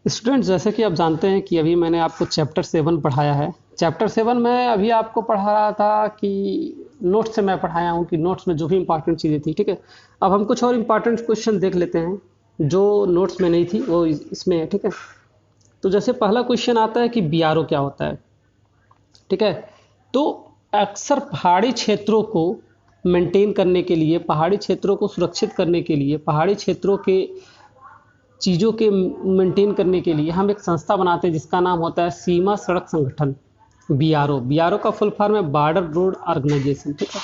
Students, जैसे कि आप जानते हैं कि अभी मैंने आपको चैप्टर 7 पढ़ाया है। चैप्टर 7 में अभी आपको पढ़ा रहा था कि नोट्स से मैं पढ़ाया हूँ कि नोट्स में जो भी इंपॉर्टेंट चीज़ें थी, ठीक है। अब हम कुछ और इंपॉर्टेंट क्वेश्चन देख लेते हैं जो नोट्स में नहीं थी, वो इसमें है, ठीक है। तो जैसे पहला क्वेश्चन आता है कि बीआरओ क्या होता है, ठीक है। तो अक्सर पहाड़ी क्षेत्रों को मेंटेन करने के लिए, पहाड़ी क्षेत्रों को सुरक्षित करने के लिए, पहाड़ी क्षेत्रों के चीज़ों के मेंटेन करने के लिए हम एक संस्था बनाते हैं जिसका नाम होता है सीमा सड़क संगठन, बीआरओ। बीआरओ का फुल फॉर्म है बॉर्डर रोड ऑर्गेनाइजेशन, ठीक है।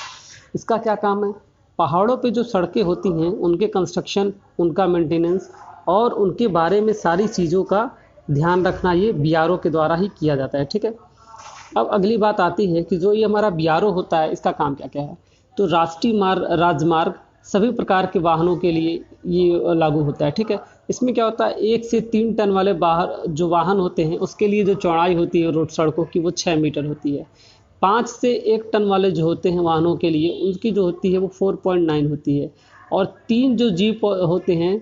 इसका क्या काम है? पहाड़ों पे जो सड़कें होती हैं उनके कंस्ट्रक्शन, उनका मेंटेनेंस और उनके बारे में सारी चीज़ों का ध्यान रखना ये बीआरओ के द्वारा ही किया जाता है, ठीक है। अब अगली बात आती है कि जो ये हमारा बीआरओ होता है इसका काम क्या क्या है। तो राष्ट्रीय मार्ग, राजमार्ग, सभी प्रकार के वाहनों के लिए ये लागू होता है, ठीक है। इसमें क्या होता है, 1 से 3 टन वाले बाहर जो वाहन होते हैं उसके लिए जो चौड़ाई होती है रोड सड़कों की वो 6 मीटर होती है। 5 से 1 टन वाले जो होते हैं वाहनों के लिए उनकी जो होती है वो 4.9 होती है। और 3 जो जीप होते हैं,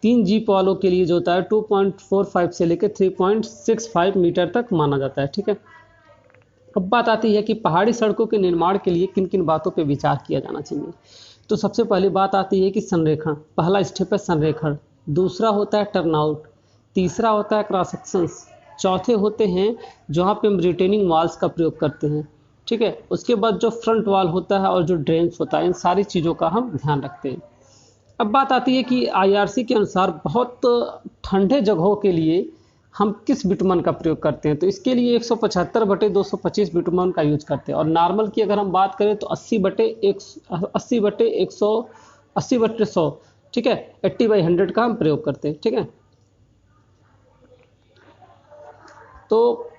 3 जीप वालों के लिए जो होता है 2.45 से लेकर 3.65 मीटर तक माना जाता है, ठीक है। अब बात आती है कि पहाड़ी सड़कों के निर्माण के लिए किन किन बातों पर विचार किया जाना चाहिए। तो सबसे पहली बात आती है कि संरेखण। पहला स्टेप है संरेखण, दूसरा होता है टर्नआउट, तीसरा होता है क्रॉस सेक्शंस, चौथे होते हैं जहाँ पे हम रिटेनिंग वॉल्स का प्रयोग करते हैं, ठीक है। उसके बाद जो फ्रंट वॉल होता है और जो ड्रेन्स होता है, इन सारी चीज़ों का हम ध्यान रखते हैं। अब बात आती है कि आईआरसी के अनुसार बहुत ठंडे जगहों के लिए हम किस बिटुमन का प्रयोग करते हैं। तो इसके लिए 175/225 बिटुमन का यूज करते हैं। और नॉर्मल की अगर हम बात करें तो 80/100, ठीक है, 80/100 का हम प्रयोग करते हैं, ठीक है। तो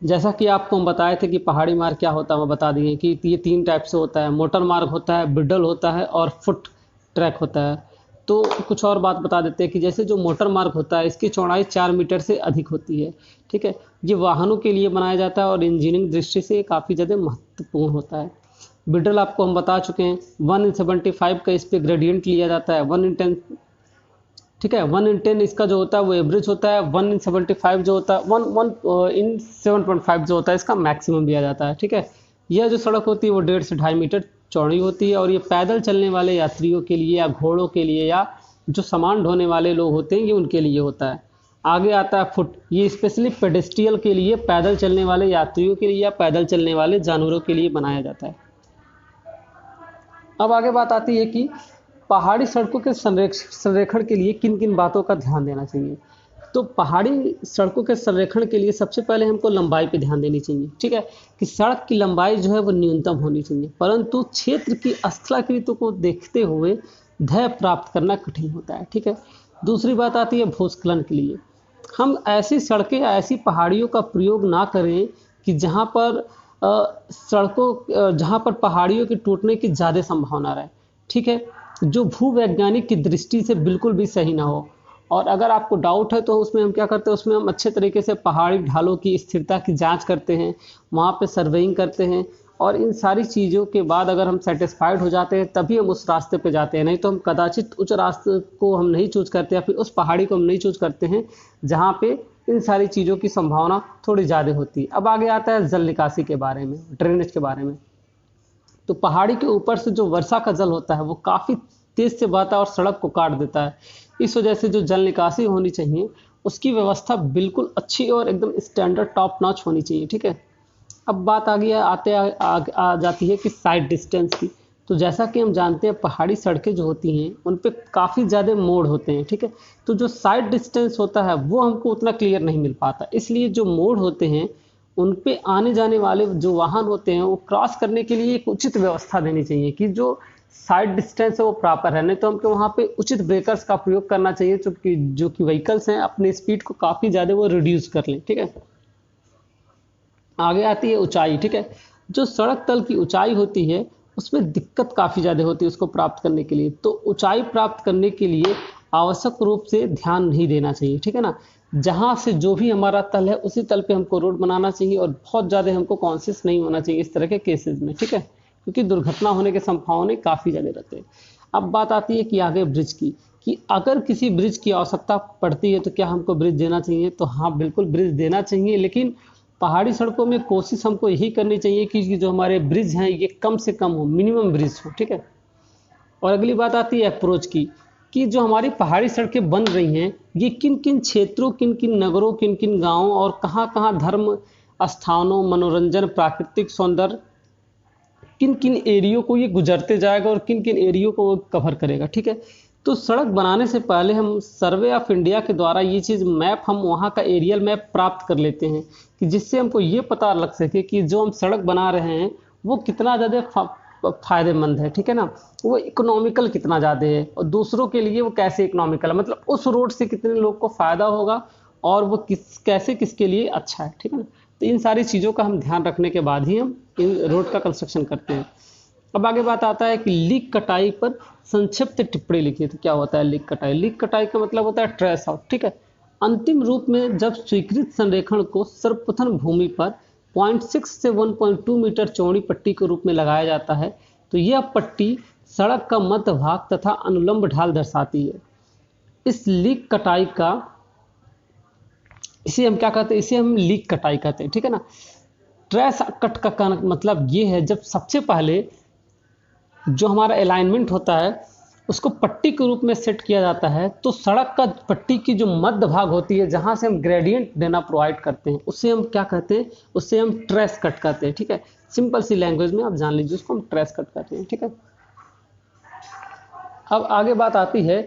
जैसा कि आपको हम बताए थे कि पहाड़ी मार्ग क्या होता है, वो बता दिए कि ये 3 टाइप से होता है। मोटर मार्ग होता है, ब्रिडल होता है और फुट ट्रैक होता है। तो कुछ और बात बता देते हैं कि जैसे जो मोटर मार्ग होता है इसकी चौड़ाई 4 मीटर से अधिक होती है, ठीक है। ये वाहनों के लिए बनाया जाता है और इंजीनियरिंग दृष्टि से काफ़ी ज़्यादा महत्वपूर्ण होता है। ब्रिडल आपको हम बता चुके हैं, 1/75 का इस पर ग्रेडियंट लिया जाता है, 1/10, ठीक है। 1/10 इसका जो होता है वो एवरेज होता है, 1/75 जो होता है 1/7.5 जो होता है इसका मैक्सिमम दिया जाता है, ठीक है। यह जो सड़क होती है वो 1.5 से 2.5 मीटर चौड़ी होती है और ये पैदल चलने वाले यात्रियों के लिए या घोड़ों के लिए या जो सामान ढोने वाले लोग होते हैं ये उनके लिए होता है। आगे आता है फुट, ये स्पेशली पेडेस्ट्रियल के लिए, पैदल चलने वाले यात्रियों के लिए या पैदल चलने वाले जानवरों के लिए बनाया जाता है। अब आगे बात आती है कि पहाड़ी सड़कों के संरेखण के लिए किन किन बातों का ध्यान देना चाहिए। तो पहाड़ी सड़कों के संरेखण के लिए सबसे पहले हमको लंबाई पे ध्यान देनी चाहिए, ठीक है, कि सड़क की लंबाई जो है वो न्यूनतम होनी चाहिए, परंतु क्षेत्र की स्थलाकृति को देखते हुए ध्येय प्राप्त करना कठिन होता है, ठीक है। दूसरी बात आती है भूस्खलन के लिए। हम ऐसी सड़कें, ऐसी पहाड़ियों का प्रयोग ना करें कि जहाँ पर जहाँ पर पहाड़ियों के टूटने की ज़्यादा संभावना रहे, ठीक है, जो भूवैज्ञानिक की दृष्टि से बिल्कुल भी सही ना हो। और अगर आपको डाउट है तो उसमें हम क्या करते हैं, उसमें हम अच्छे तरीके से पहाड़ी ढालों की स्थिरता की जांच करते हैं, वहाँ पे सर्वेइंग करते हैं और इन सारी चीज़ों के बाद अगर हम सेटिस्फाइड हो जाते हैं तभी हम उस रास्ते पे जाते हैं। नहीं तो हम कदाचित उस रास्ते को हम नहीं चूज करते या फिर उस पहाड़ी को हम नहीं चूज करते हैं जहाँ पे इन सारी चीज़ों की संभावना थोड़ी ज़्यादा होती है। अब आगे आता है जल निकासी के बारे में, ड्रेनेज के बारे में। तो पहाड़ी के ऊपर से जो वर्षा का जल होता है वो काफ़ी तेज से बहता है और सड़क को काट देता है। इस वजह से जो जल निकासी होनी चाहिए उसकी व्यवस्था बिल्कुल अच्छी और एकदम स्टैंडर्ड टॉप नॉच होनी चाहिए, ठीक है। अब बात आ जाती है कि साइड डिस्टेंस की। तो जैसा कि हम जानते हैं पहाड़ी सड़कें जो होती हैं उन पे काफ़ी ज़्यादा मोड़ होते हैं, ठीक है। तो जो साइड डिस्टेंस होता है वो हमको उतना क्लियर नहीं मिल पाता, इसलिए जो मोड़ होते हैं उन पे आने जाने वाले जो वाहन होते हैं वो क्रॉस करने के लिए एक उचित व्यवस्था देनी चाहिए कि जो साइड डिस्टेंस है वो प्रॉपर है। नहीं तो हमको वहाँ पे उचित ब्रेकर्स का प्रयोग करना चाहिए जो कि व्हीकल्स हैं अपने स्पीड को काफ़ी ज़्यादा वो रिड्यूस कर लें, ठीक है। आगे आती है ऊंचाई, ठीक है। जो सड़क तल की ऊंचाई होती है उसमें दिक्कत काफ़ी ज़्यादा होती है उसको प्राप्त करने के लिए। तो ऊंचाई प्राप्त करने के लिए आवश्यक रूप से ध्यान नहीं देना चाहिए, ठीक है ना। जहाँ से जो भी हमारा तल है उसी तल पे हमको रोड बनाना चाहिए और बहुत ज़्यादा हमको कॉन्शियस नहीं होना चाहिए इस तरह के केसेस में, ठीक है, क्योंकि दुर्घटना होने के संभावना काफ़ी ज़्यादा रहते हैं। अब बात आती है कि आगे ब्रिज की। कि अगर किसी ब्रिज की आवश्यकता पड़ती है तो क्या हमको ब्रिज देना चाहिए, तो हाँ बिल्कुल ब्रिज देना चाहिए, लेकिन पहाड़ी सड़कों में कोशिश हमको यही करनी चाहिए कि जो हमारे ब्रिज हैं ये कम से कम हो, मिनिमम ब्रिज हो, ठीक है। और अगली बात आती है अप्रोच की, कि जो हमारी पहाड़ी सड़कें बन रही हैं ये किन किन क्षेत्रों, किन किन नगरों, किन किन गाँवों और कहाँ कहाँ धर्म स्थानों, मनोरंजन, प्राकृतिक सौंदर्य, किन किन एरियो को ये गुजरते जाएगा और किन किन एरियो को वो कवर करेगा, ठीक है। तो सड़क बनाने से पहले हम सर्वे ऑफ इंडिया के द्वारा ये चीज़ मैप, हम वहाँ का एरियल मैप प्राप्त कर लेते हैं कि जिससे हमको ये पता लग सके कि जो हम सड़क बना रहे हैं वो कितना ज़्यादा फ़ायदेमंद है, ठीक है ना, वो इकोनॉमिकल कितना ज़्यादा है और दूसरों के लिए वो कैसे इकोनॉमिकल है, मतलब उस रोड से कितने लोग को फ़ायदा होगा और वो कैसे किसके लिए अच्छा है, ठीक है ना। तो इन सारी चीज़ों का हम ध्यान रखने के बाद ही हम इन रोड का कंस्ट्रक्शन करते हैं। अब आगे बात आता है कि लीक कटाई पर संक्षिप्त टिप्पणी लिखिए। तो क्या होता है लीक कटाई? लीक कटाई का मतलब होता है ट्रेस आउट, ठीक है। अंतिम रूप में जब स्वीकृत संरेखण को सर्वप्रथम भूमि पर 0.6 से 1.2 मीटर चौड़ी पट्टी के रूप में लगाया जाता है तो यह पट्टी सड़क का मध्य भाग तथा अनुलंब ढाल दर्शाती है। इस लीक कटाई का, इसे हम क्या कहते हैं, इसे हम लीक कटाई कहते हैं, ठीक है ना। ट्रेस कट का मतलब ये है जब सबसे पहले जो हमारा अलाइनमेंट होता है उसको पट्टी के रूप में सेट किया जाता है, तो सड़क का पट्टी की जो मध्य भाग होती है जहां से हम ग्रेडियंट देना प्रोवाइड करते हैं उसे हम क्या कहते हैं, उसे हम ट्रेस कट कहते हैं, ठीक है। सिंपल सी लैंग्वेज में आप जान लीजिए उसको हम ट्रेस कट कहते हैं, ठीक है। अब आगे बात आती है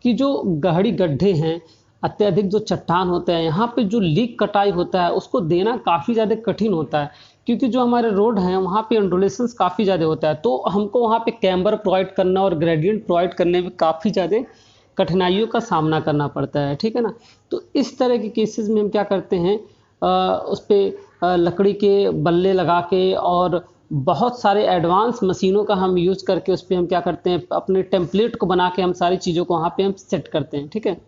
कि जो गहरी गड्ढे हैं, अत्यधिक जो चट्टान होते हैं, यहाँ पे जो लीक कटाई होता है उसको देना काफ़ी ज़्यादा कठिन होता है, क्योंकि जो हमारे रोड हैं वहाँ पे अंडुलेशंस काफ़ी ज़्यादा होता है, तो हमको वहाँ पे कैम्बर प्रोवाइड करना और ग्रेडियंट प्रोवाइड करने में काफ़ी ज़्यादा कठिनाइयों का सामना करना पड़ता है, ठीक है ना। तो इस तरह के केसेस में हम क्या करते हैं, उस पर लकड़ी के बल्ले लगा के और बहुत सारे एडवांस मशीनों का हम यूज़ करके उस पर हम क्या करते हैं, अपने टेम्पलेट को बना के हम सारी चीज़ों को वहाँ पे हम सेट करते हैं, ठीक है।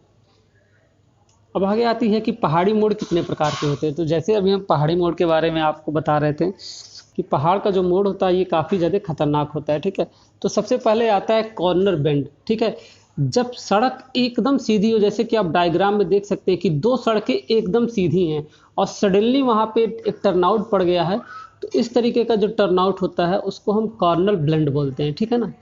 अब आगे आती है कि पहाड़ी मोड़ कितने प्रकार के होते हैं। तो जैसे अभी हम पहाड़ी मोड़ के बारे में आपको बता रहे थे कि पहाड़ का जो मोड़ होता है ये काफ़ी ज़्यादा खतरनाक होता है, ठीक है। तो सबसे पहले आता है कॉर्नर बेंड, ठीक है। जब सड़क एकदम सीधी हो, जैसे कि आप डायग्राम में देख सकते हैं कि दो सड़कें एकदम सीधी हैं और सडनली वहाँ पे एक टर्नआउट पड़ गया है, तो इस तरीके का जो टर्नआउट होता है उसको हम कॉर्नर बेंड बोलते हैं, ठीक है ना।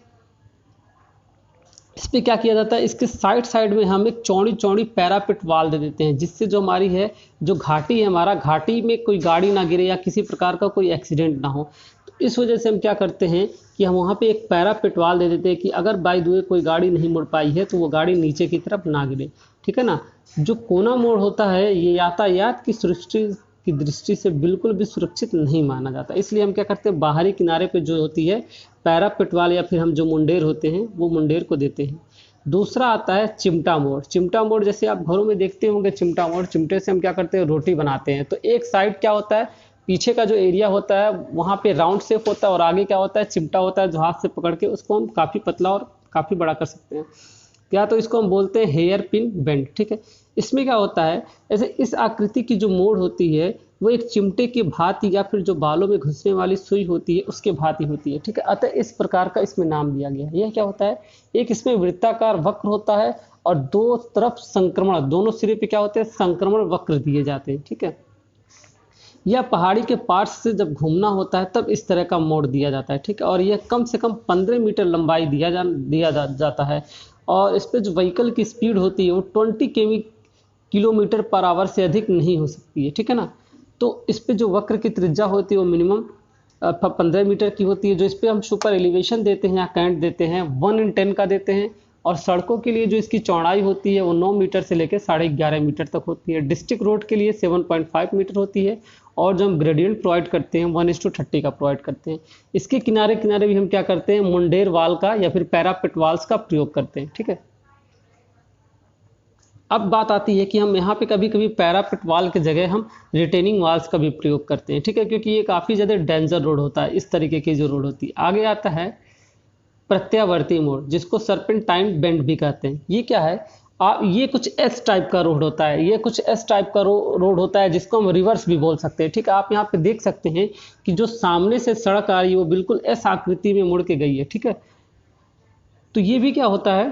इस पर क्या किया जाता है, इसके साइड साइड में हम एक चौड़ी चौड़ी पैरापिट वाल दे देते हैं, जिससे जो हमारी है जो घाटी है, हमारा घाटी में कोई गाड़ी ना गिरे या किसी प्रकार का कोई एक्सीडेंट ना हो। तो इस वजह से हम क्या करते हैं कि हम वहाँ पे एक पैरापिट वाल दे देते हैं कि अगर बाई द वे कोई गाड़ी नहीं मुड़ पाई है तो वो गाड़ी नीचे की तरफ ना गिरे, ठीक है ना। जो कोना मोड़ होता है ये यातायात की सुरक्षा की दृष्टि से बिल्कुल भी सुरक्षित नहीं माना जाता, इसलिए हम क्या करते हैं, बाहरी किनारे पे जो होती है पैरापिट वाल या फिर हम जो मुंडेर होते हैं वो मुंडेर को देते हैं। दूसरा आता है चिमटा मोड़। चिमटा मोड़ जैसे आप घरों में देखते होंगे, चिमटा मोड़, चिमटे से हम क्या करते हैं, रोटी बनाते हैं। तो एक साइड क्या होता है, पीछे का जो एरिया होता है वहाँ पे राउंड शेप होता है और आगे क्या होता है, चिमटा होता है जो हाथ से पकड़ के उसको हम काफ़ी पतला और काफ़ी बड़ा कर सकते हैं। या तो इसको हम बोलते हैं हेयर पिन बेंड, ठीक है। इसमें क्या होता है, ऐसे इस आकृति की जो मोड़ होती है वो एक चिमटे की भांति या फिर जो बालों में घुसने वाली सुई होती है उसके भांति होती है, ठीक है। अतः इस प्रकार का इसमें नाम दिया गया है। यह क्या होता है, एक इसमें वृत्ताकार वक्र होता है और दो तरफ संक्रमण, दोनों सिरे पे क्या होते हैं, संक्रमण वक्र दिए जाते हैं, ठीक है। यह पहाड़ी के पार्श्व से जब घूमना होता है तब इस तरह का मोड़ दिया जाता है, ठीक है। और यह कम से कम 15 मीटर लंबाई दिया जाता है और इस पर जो व्हीकल की स्पीड होती है वो 20 किलोमीटर पर आवर से अधिक नहीं हो सकती है, ठीक है ना। तो इस पे जो वक्र की त्रिज्या होती है वो मिनिमम 15 मीटर की होती है। जो इस पे हम सुपर एलिवेशन देते हैं या कैंट देते हैं 1/10 का देते हैं। और सड़कों के लिए जो इसकी चौड़ाई होती है वो 9 मीटर से लेकर 11.5 मीटर तक होती है। डिस्ट्रिक्ट रोड के लिए 7.5 मीटर होती है और जो हम ग्रेडियंट प्रोवाइड करते हैं 1:30 का प्रोवाइड करते हैं। इसके किनारे किनारे भी हम क्या करते हैं, मुंडेर वाल का या फिर पैरापिट वाल्स का प्रयोग करते हैं, ठीक है। अब बात आती है कि हम यहाँ पे कभी कभी पैरापिट वाल के जगह हम रिटेनिंग वाल्स का भी प्रयोग करते हैं, ठीक है, क्योंकि ये काफ़ी ज़्यादा डेंजर रोड होता है, इस तरीके की जो रोड होती है। आगे आता है प्रत्यावर्ती मोड़, जिसको सर्पेंटाइन बेंड भी कहते हैं। ये क्या है, ये कुछ एस टाइप का रोड होता है, ये कुछ एस टाइप का रोड होता है जिसको हम रिवर्स भी बोल सकते हैं, ठीक है। आप यहाँ पे देख सकते हैं कि जो सामने से सड़क आ रही है वो बिल्कुल एस आकृति में मुड़ के गई है, ठीक है। तो ये भी क्या होता है,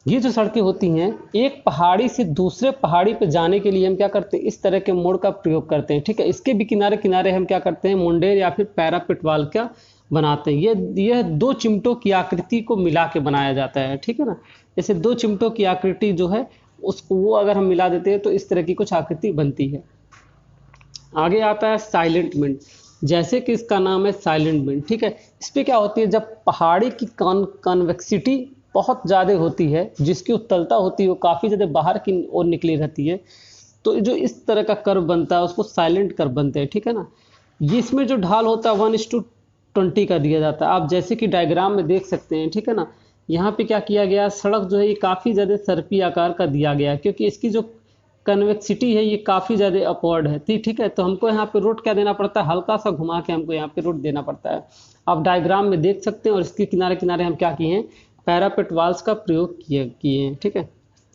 ये जो सड़कें होती हैं, एक पहाड़ी से दूसरे पहाड़ी पे जाने के लिए हम क्या करते हैं, इस तरह के मोड़ का प्रयोग करते हैं, ठीक है। इसके भी किनारे किनारे हम क्या करते हैं, मुंडेर या फिर पैरापिट वाल का बनाते हैं। यह दो चिमटों की आकृति को मिला के बनाया जाता है, ठीक है ना। जैसे दो चिमटों की आकृति जो है उसको वो अगर हम मिला देते हैं तो इस तरह की कुछ आकृति बनती है। आगे आता है साइलेंट विंड, जैसे कि इसका नाम है साइलेंट विंड, ठीक है। इस पे क्या होती है, जब पहाड़ी की कन्वेक्सिटी बहुत ज़्यादा होती है, जिसकी उत्तलता होती है वो काफ़ी ज़्यादा बाहर की ओर निकली रहती है, तो जो इस तरह का कर्व बनता है उसको साइलेंट कर्व बनते हैं, ठीक है ना। ये इसमें जो ढाल होता है 1:20 का दिया जाता है, आप जैसे कि डायग्राम में देख सकते हैं, ठीक है ना। यहाँ पे क्या किया गया, सड़क जो है ये काफ़ी ज़्यादा सर्पी आकार का दिया गया है, क्योंकि इसकी जो कन्वेक्सिटी है ये काफ़ी ज़्यादा अपवर्ड है, ठीक है। तो हमको यहाँ पे रोड क्या देना पड़ता है, हल्का सा घुमा के हमको यहाँ पे रोड देना पड़ता है। आप डायग्राम में देख सकते हैं, और इसके किनारे किनारे हम क्या किए हैं, पैरापेट वाल्स का प्रयोग किए हैं, ठीक है।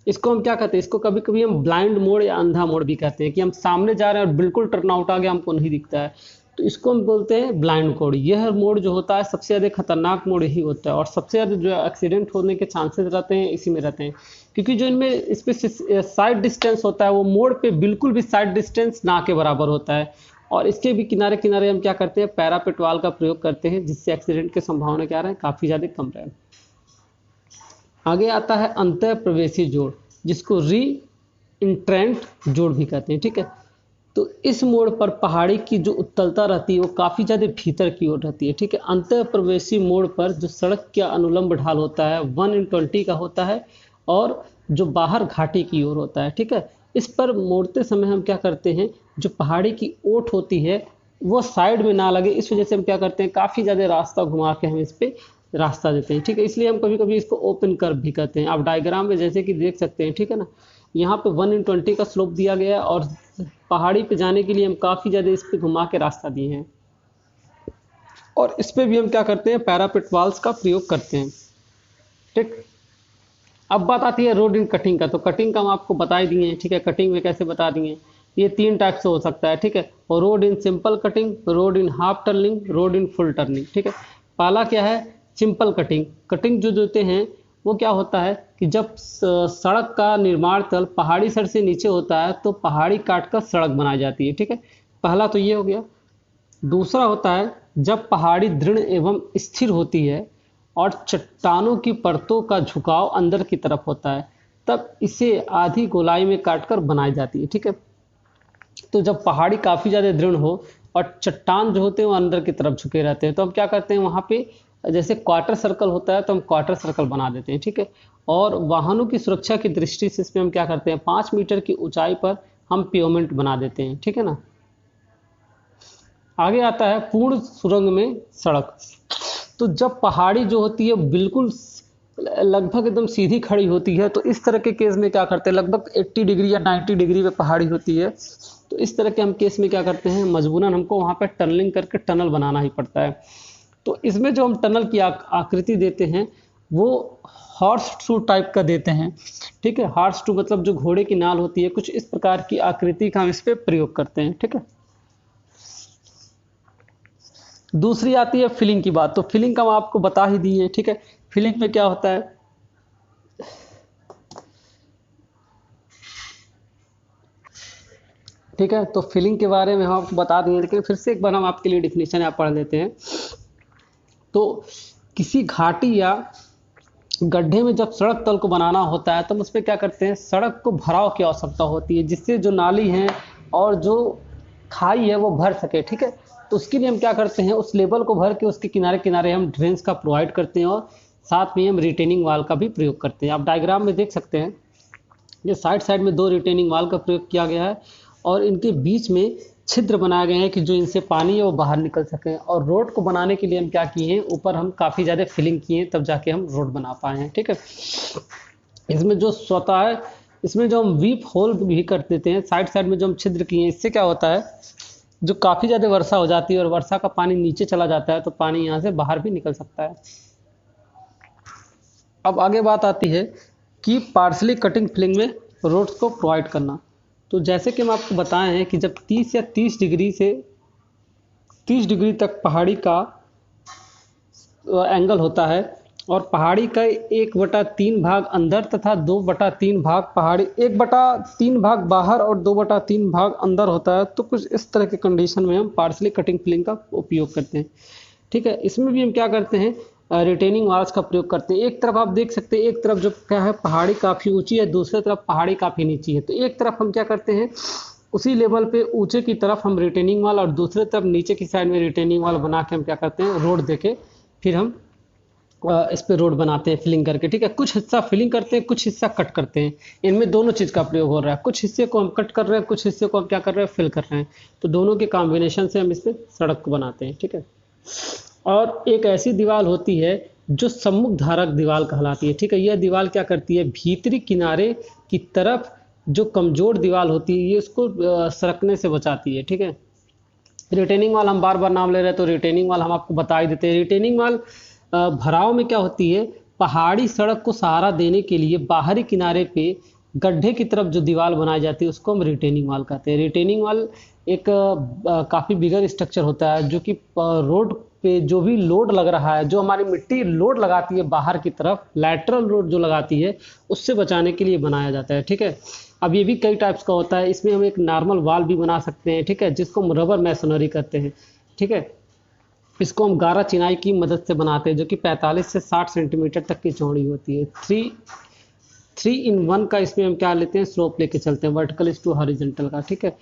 इसको हम क्या कहते हैं, इसको कभी कभी हम ब्लाइंड मोड या अंधा मोड भी कहते हैं, कि हम सामने जा रहे हैं और बिल्कुल टर्न आउट आ गया, हमको नहीं दिखता है, तो इसको हम बोलते हैं ब्लाइंड मोड। यह मोड जो होता है सबसे ज़्यादा खतरनाक मोड यही होता है, और सबसे ज़्यादा जो एक्सीडेंट होने के चांसेस रहते हैं इसी में रहते हैं, क्योंकि जो इनमें इस पे साइड डिस्टेंस होता है वो मोड पे बिल्कुल भी साइड डिस्टेंस ना के बराबर होता है। और इसके भी किनारे किनारे हम क्या करते हैं, पैरापेट वाल का प्रयोग करते हैं, जिससे एक्सीडेंट की संभावना क्या रहे, काफ़ी ज़्यादा कम रहे। आगे आता है अंतर प्रवेशी जोड़, जिसको री इंट्रेंट जोड़ भी कहते हैं, ठीक है। तो इस मोड़ पर पहाड़ी की जो उत्तलता रहती है वो काफ़ी ज़्यादा भीतर की ओर रहती है, ठीक है। अंतर प्रवेशी मोड़ पर जो सड़क का अनुलंब ढाल होता है 1:20 का होता है, और जो बाहर घाटी की ओर होता है, ठीक है। इस पर मोड़ते समय हम क्या करते हैं, जो पहाड़ी की ओट होती है वो साइड में ना लगे, इस वजह से हम क्या करते हैं, काफ़ी ज़्यादा रास्ता घुमा के हम इस पर रास्ता देते हैं, ठीक है। इसलिए हम कभी कभी इसको ओपन कर्व भी कहते हैं। आप डायग्राम में जैसे कि देख सकते हैं, ठीक है ना, यहाँ पे 1:20 का स्लोप दिया गया है, और पहाड़ी पे जाने के लिए हम काफ़ी ज़्यादा इस पे घुमा के रास्ता दिए हैं, और इस पे भी हम क्या करते हैं, पैरापेट वाल्स का प्रयोग करते हैं, ठीक। अब बात आती है रोड इन कटिंग का। तो कटिंग का हम आपको बता ही दिए हैं, ठीक है। कटिंग में कैसे बता दिए, ये 3 टाइप से हो सकता है, ठीक है। और road in simple cutting, road in half turning, road in full turning, ठीक है। पहला क्या है, सिंपल कटिंग। कटिंग जो देते हैं वो क्या होता है कि जब सड़क का निर्माण तल पहाड़ी सर से नीचे होता है तो पहाड़ी काटकर सड़क बनाई जाती है, ठीक है। पहला तो ये हो गया। दूसरा होता है जब पहाड़ी दृढ़ एवं स्थिर होती है और चट्टानों की परतों का झुकाव अंदर की तरफ होता है, तब इसे आधी गोलाई में काटकर बनाई जाती है, ठीक है। तो जब पहाड़ी काफ़ी ज़्यादा दृढ़ हो और चट्टान जो होते हैं वो अंदर की तरफ झुके रहते हैं, तो हम क्या करते हैं, वहाँ पे जैसे क्वार्टर सर्कल होता है तो हम क्वार्टर सर्कल बना देते हैं, ठीक है। और वाहनों की सुरक्षा की दृष्टि से इसमें हम क्या करते हैं, 5 मीटर की ऊंचाई पर हम पेवमेंट बना देते हैं, ठीक है ना। आगे आता है पूर्ण सुरंग में सड़क। तो जब पहाड़ी जो होती है बिल्कुल लगभग एकदम सीधी खड़ी होती है, तो इस तरह के केस में क्या करते हैं, लगभग 80 डिग्री या 90 डिग्री पे पहाड़ी होती है, तो इस तरह के हम केस में क्या करते हैं, मजबूरन हमको वहाँ पर टनलिंग करके टनल बनाना ही पड़ता है। तो इसमें जो हम टनल की आकृति देते हैं वो हॉर्स शू टाइप का देते हैं, ठीक है। हॉर्स शू मतलब जो घोड़े की नाल होती है, कुछ इस प्रकार की आकृति का हम इस पे प्रयोग करते हैं, ठीक है। दूसरी आती है फिलिंग की बात। तो फिलिंग का हम आपको बता ही दिए, ठीक है। फिलिंग में क्या होता है, ठीक है। तो फिलिंग के बारे में हम आपको बता दिए, लेकिन फिर से एक बार हम आपके लिए डिफिनीशन यहाँ पढ़ लेते हैं। तो किसी घाटी या गड्ढे में जब सड़क तल को बनाना होता है तो हम उस पर क्या करते हैं, सड़क को भराव की आवश्यकता होती है, जिससे जो नाली है और जो खाई है वो भर सके, ठीक है। तो उसके लिए हम क्या करते हैं, उस लेवल को भर के उसके किनारे किनारे हम ड्रेन्स का प्रोवाइड करते हैं, और साथ में हम रिटेनिंग वाल का भी प्रयोग करते हैं। आप डायग्राम में देख सकते हैं, ये साइड साइड में 2 रिटेनिंग वाल का प्रयोग किया गया है, और इनके बीच में छिद्र बनाए गए हैं कि जो इनसे पानी है वो बाहर निकल सके। और रोड को बनाने के लिए हम क्या किए हैं, ऊपर हम काफ़ी ज़्यादा फिलिंग किए हैं, तब जाके हम रोड बना पाए हैं, ठीक है। इसमें जो स्वतः है, इसमें जो हम वीप होल भी कर देते हैं साइड साइड में जो हम छिद्र किए हैं, इससे क्या होता है, जो काफ़ी ज़्यादा वर्षा हो जाती है और वर्षा का पानी नीचे चला जाता है तो पानी यहाँ से बाहर भी निकल सकता है। अब आगे बात आती है कि पार्सली कटिंग फिलिंग में रोड्स को प्रोवाइड करना। तो जैसे कि हम आपको बताए हैं कि जब 30 या 30 डिग्री से 30 डिग्री तक पहाड़ी का एंगल होता है और पहाड़ी का 1/3 भाग अंदर तथा 2/3 भाग पहाड़ी, 1/3 भाग बाहर और 2/3 भाग अंदर होता है। तो कुछ इस तरह के कंडीशन में हम पार्सली कटिंग फिलिंग का उपयोग करते हैं। ठीक है, इसमें भी हम क्या करते हैं, रिटेनिंग वॉल्स का प्रयोग करते हैं। एक तरफ आप देख सकते हैं, एक तरफ जो क्या है पहाड़ी काफ़ी ऊंची है, दूसरी तरफ पहाड़ी काफ़ी नीची है। तो एक तरफ हम क्या करते हैं, उसी लेवल पे ऊंचे की तरफ हम रिटेनिंग वाल और दूसरे तरफ नीचे की साइड में रिटेनिंग वाल बना के हम क्या करते हैं, रोड देके फिर हम इस पे रोड बनाते हैं फिलिंग करके। ठीक है, कुछ हिस्सा फिलिंग करते हैं, कुछ हिस्सा कट करते हैं। इनमें दोनों चीज़ का प्रयोग हो रहा है, कुछ हिस्से को हम कट कर रहे हैं, कुछ हिस्से को हम क्या कर रहे हैं, फिल कर रहे हैं। तो दोनों के कॉम्बिनेशन से हम इस पे सड़क को बनाते हैं। ठीक है, और एक ऐसी दीवार होती है जो सम्मुख धारक दीवार कहलाती है। ठीक है, यह दीवार क्या करती है, भीतरी किनारे की तरफ जो कमजोर दीवार होती है ये उसको सरकने से बचाती है। ठीक है, रिटेनिंग वाल हम बार बार नाम ले रहे हैं तो रिटेनिंग वाल हम आपको बता ही देते हैं। रिटेनिंग वाल भराव में क्या होती है, पहाड़ी सड़क को सहारा देने के लिए बाहरी किनारे पे गड्ढे की तरफ जो दीवार बनाई जाती है उसको हम रिटेनिंग वाल कहते हैं। रिटेनिंग वाल एक काफ़ी बिगर स्ट्रक्चर होता है जो कि रोड पे जो भी लोड लग रहा है, जो हमारी मिट्टी लोड लगाती है बाहर की तरफ, लैटरल लोड जो लगाती है उससे बचाने के लिए बनाया जाता है। ठीक है, अब ये भी कई टाइप्स का होता है, इसमें हम एक नॉर्मल वाल भी बना सकते हैं। ठीक है, जिसको हम रबर मैसनरी कहते हैं। ठीक है, इसको हम गारा चिनाई की मदद से बनाते हैं जो कि 45 से 60 सेंटीमीटर तक की चौड़ी होती है। 3-in-1 का इसमें हम क्या लेते हैं, स्लोप लेके चलते हैं, वर्टिकल टू हॉरिजॉन्टल का। ठीक है,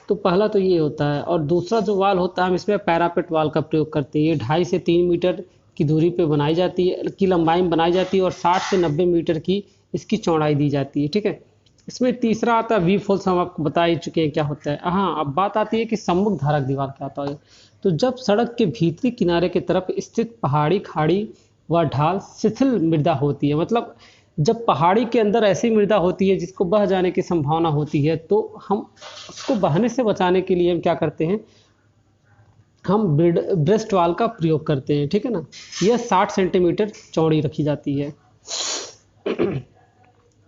तो पहला तो ये होता है। और दूसरा जो वाल होता है हम इसमें पैरापेट वाल का प्रयोग करते हैं। ये 2.5 से 3 मीटर की दूरी पे बनाई जाती है, की लंबाई में बनाई जाती है और 60 से 90 मीटर की इसकी चौड़ाई दी जाती है। ठीक है, इसमें तीसरा आता है वी फॉल्स, हम आपको बता ही चुके हैं क्या होता है। हाँ, अब बात आती है कि सम्मुख धारक दीवार क्या होता है। तो जब सड़क के भीतरी किनारे की तरफ स्थित पहाड़ी, खाड़ी व ढाल शिथिल मृदा होती है, मतलब जब पहाड़ी के अंदर ऐसी मृदा होती है जिसको बह जाने की संभावना होती है, तो हम उसको बहने से बचाने के लिए हम क्या करते हैं, हम ब्रेस्ट वाल का प्रयोग करते हैं। ठीक है ना, यह 60 सेंटीमीटर चौड़ी रखी जाती है।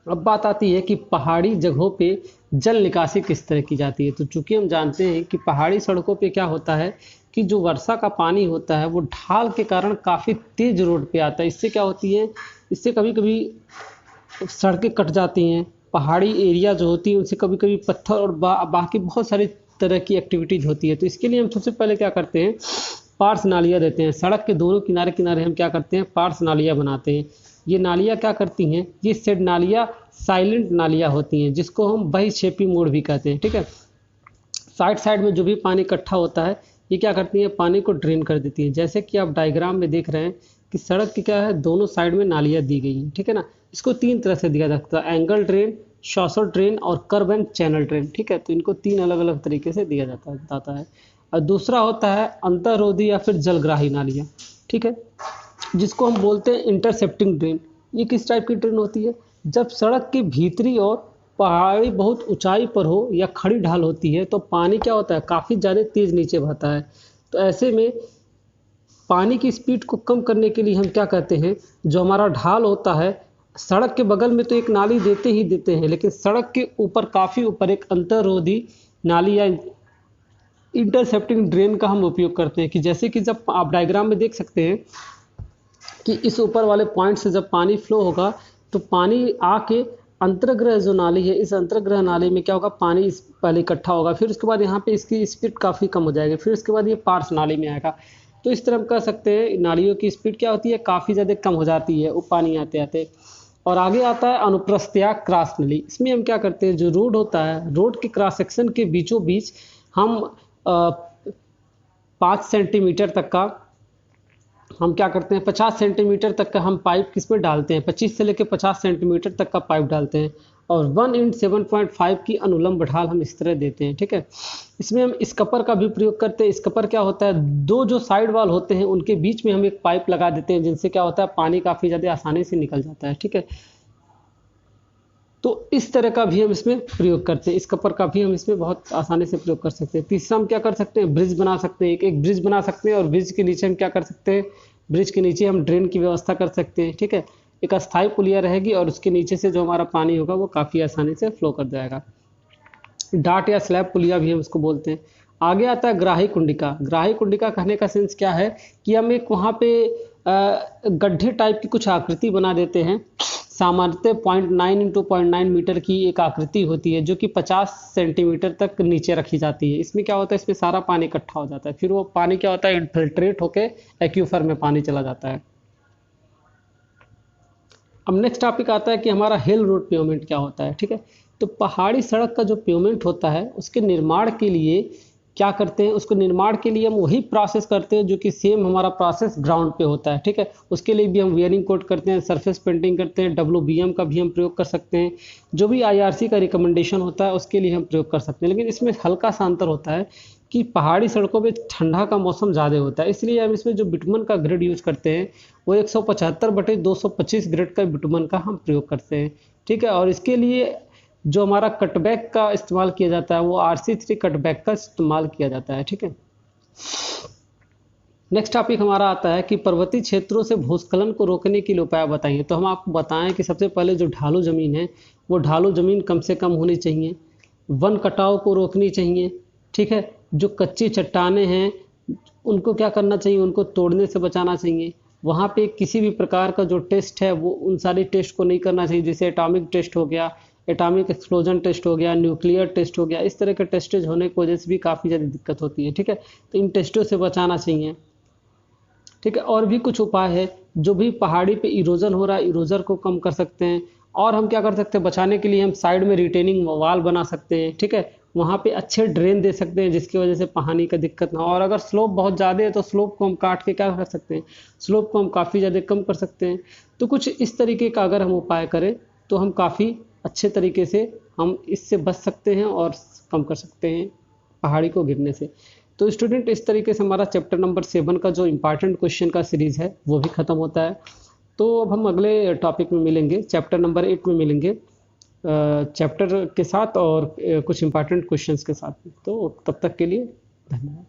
अब बात आती है कि पहाड़ी जगहों पे जल निकासी किस तरह की जाती है। तो चूंकि हम जानते हैं कि पहाड़ी सड़कों पे क्या होता है कि जो वर्षा का पानी होता है वो ढाल के कारण काफ़ी तेज रोड पे आता है। इससे क्या होती है, इससे कभी कभी सड़कें कट जाती हैं। पहाड़ी एरिया जो होती है उनसे कभी कभी पत्थर और बाकी बहुत सारी तरह की एक्टिविटीज़ होती है। तो इसके लिए हम सबसे पहले क्या करते हैं, पार्स नालियाँ देते हैं। सड़क के दोनों किनारे किनारे हम क्या करते हैं, पार्स नालियाँ बनाते हैं। ये नालियाँ क्या करती हैं, ये सेड नालियाँ साइलेंट नालियाँ होती हैं जिसको हम बही छेपी मोड़ भी कहते हैं। ठीक है, साइड साइड में जो भी पानी इकट्ठा होता है ये क्या करती हैं, पानी को ड्रेन कर देती हैं। जैसे कि आप डायग्राम में देख रहे हैं कि सड़क की क्या है, दोनों साइड में नालियाँ दी गई हैं। ठीक है ना, इसको 3 तरह से दिया जाता है, एंगल ड्रेन, शॉर्ट ड्रेन और कर्व एंड चैनल ड्रेन। ठीक है, तो इनको 3 अलग अलग तरीके से दिया जाता है। और दूसरा होता है अंतर्रोधी या फिर जलग्राही नालियाँ। ठीक है, जिसको हम बोलते हैं इंटरसेप्टिंग ड्रेन। ये किस टाइप की ड्रेन होती है, जब सड़क की भीतरी और पहाड़ी बहुत ऊंचाई पर हो या खड़ी ढाल होती है तो पानी क्या होता है, काफ़ी ज़्यादा तेज़ नीचे बहता है। तो ऐसे में पानी की स्पीड को कम करने के लिए हम क्या कहते हैं, जो हमारा ढाल होता है सड़क के बगल में तो एक नाली देते ही देते हैं, लेकिन सड़क के ऊपर काफ़ी ऊपर एक अंतर्रोधी नाली या इंटरसेप्टिंग ड्रेन का हम उपयोग करते हैं। कि जैसे कि जब आप डायग्राम में देख सकते हैं कि इस ऊपर वाले पॉइंट से जब पानी फ्लो होगा तो पानी आके अंतर्ग्रह जो नाली है, इस अंतर्ग्रह नाली में क्या होगा, पानी पहले इकट्ठा होगा, फिर उसके बाद यहाँ पे इसकी स्पीड काफ़ी कम हो जाएगी, फिर उसके बाद ये पार्स नाली में आएगा। तो इस तरह हम कह सकते हैं नालियों की स्पीड क्या होती है, काफ़ी ज़्यादा कम हो जाती है वो पानी आते आते। और आगे आता है अनुप्रस्थ या क्रॉस नली। इसमें हम क्या करते हैं, जो रोड होता है, रोड के क्रॉस सेक्शन के बीचों बीच हम 5 सेंटीमीटर तक का हम क्या करते हैं, 50 सेंटीमीटर तक का हम पाइप किसमें डालते हैं, 25 से लेकर 50 सेंटीमीटर तक का पाइप डालते हैं और 1:7.5 की अनुलंब ढाल हम इस तरह देते हैं। ठीक है, इसमें हम स्कपर का भी प्रयोग करते हैं। स्कपर क्या होता है, 2 जो साइड वाल होते हैं उनके बीच में हम एक पाइप लगा देते हैं जिनसे क्या होता है, पानी काफ़ी ज़्यादा आसानी से निकल जाता है। ठीक है, तो इस तरह का भी हम इसमें प्रयोग करते हैं, स्कपर का भी हम इसमें बहुत आसानी से प्रयोग कर सकते हैं। तीसरा हम क्या कर सकते हैं, ब्रिज बना सकते हैं, एक ब्रिज बना सकते हैं और ब्रिज के नीचे हम क्या कर सकते हैं, ब्रिज के नीचे हम ड्रेन की व्यवस्था कर सकते हैं। ठीक है, एक अस्थायी पुलिया रहेगी और उसके नीचे से जो हमारा पानी होगा वो काफ़ी आसानी से फ्लो कर जाएगा। डाट या स्लैब पुलिया भी हम इसको बोलते हैं। आगे आता है ग्राही कुंडिका। ग्राही कुंडिका कहने का सेंस क्या है कि हम एक वहाँ पे गड्ढे टाइप की कुछ आकृति बना देते हैं। सामान्यतः 0.9 इंटू 0.9 मीटर की एक आकृति होती है जो कि 50 सेंटीमीटर तक नीचे रखी जाती है। इसमें क्या होता है, इसमें सारा पानी इकट्ठा हो जाता है, फिर वो पानी क्या होता है, इनफिल्ट्रेट होके एक्यूफर में पानी चला जाता है। अब नेक्स्ट टॉपिक आता है कि हमारा हिल रोड पेवमेंट क्या होता है। ठीक है, तो पहाड़ी सड़क का जो पेवमेंट होता है उसके निर्माण के लिए क्या करते हैं, उसको निर्माण के लिए हम वही प्रोसेस करते हैं जो कि सेम हमारा प्रोसेस ग्राउंड पे होता है। ठीक है, उसके लिए भी हम वेयरिंग कोट करते हैं, सरफेस पेंटिंग करते हैं, WBM का भी हम प्रयोग कर सकते हैं, जो भी IRC का रिकमेंडेशन होता है उसके लिए हम प्रयोग कर सकते हैं। लेकिन इसमें हल्का सा अंतर होता है कि पहाड़ी सड़कों पे ठंडा का मौसम ज़्यादा होता है, इसलिए हम इसमें जो बिटुमन का ग्रेड यूज करते हैं वो 175/225 ग्रेड का बिटुमन का हम प्रयोग करते हैं। ठीक है, और इसके लिए जो हमारा कटबैक का इस्तेमाल किया जाता है वो RC3 कटबैक का इस्तेमाल किया जाता है। ठीक है, नेक्स्ट टॉपिक हमारा आता है कि पर्वतीय क्षेत्रों से भूस्खलन को रोकने के लिए उपाय बताइए। तो हम आपको बताएं कि सबसे पहले जो ढालू जमीन है वो ढालू जमीन कम से कम होनी चाहिए, वन कटाव को रोकनी चाहिए। ठीक है, जो कच्ची चट्टानें हैं उनको क्या करना चाहिए, उनको तोड़ने से बचाना चाहिए। वहाँ पे किसी भी प्रकार का जो टेस्ट है वो उन सारी टेस्ट को नहीं करना चाहिए, जैसे एटॉमिक टेस्ट हो गया, एटॉमिक एक्सप्लोजन टेस्ट हो गया, न्यूक्लियर टेस्ट हो गया। इस तरह के टेस्टेज होने की वजह से भी काफ़ी ज़्यादा दिक्कत होती है। ठीक है, तो इन टेस्टों से बचाना चाहिए। ठीक है, और भी कुछ उपाय है, जो भी पहाड़ी पे इरोजन हो रहा है इरोजन को कम कर सकते हैं। और हम क्या कर सकते हैं, बचाने के लिए हम साइड में रिटेनिंग वाल बना सकते हैं। ठीक है, वहाँ पे अच्छे ड्रेन दे सकते हैं जिसकी वजह से पानी का दिक्कत ना हो। और अगर स्लोप बहुत ज़्यादा है तो स्लोप को हम काट के क्या कर सकते हैं, स्लोप को हम काफ़ी ज़्यादा कम कर सकते हैं। तो कुछ इस तरीके का अगर हम उपाय करें तो हम काफ़ी अच्छे तरीके से हम इससे बच सकते हैं और कम कर सकते हैं पहाड़ी को गिरने से। तो स्टूडेंट, इस तरीके से हमारा चैप्टर नंबर 7 का जो इम्पॉर्टेंट क्वेश्चन का सीरीज़ है वो भी ख़त्म होता है। तो अब हम अगले टॉपिक में मिलेंगे, चैप्टर नंबर 8 में मिलेंगे, चैप्टर के साथ और कुछ इम्पॉर्टेंट क्वेश्चंस के साथ। तो तब तक के लिए धन्यवाद।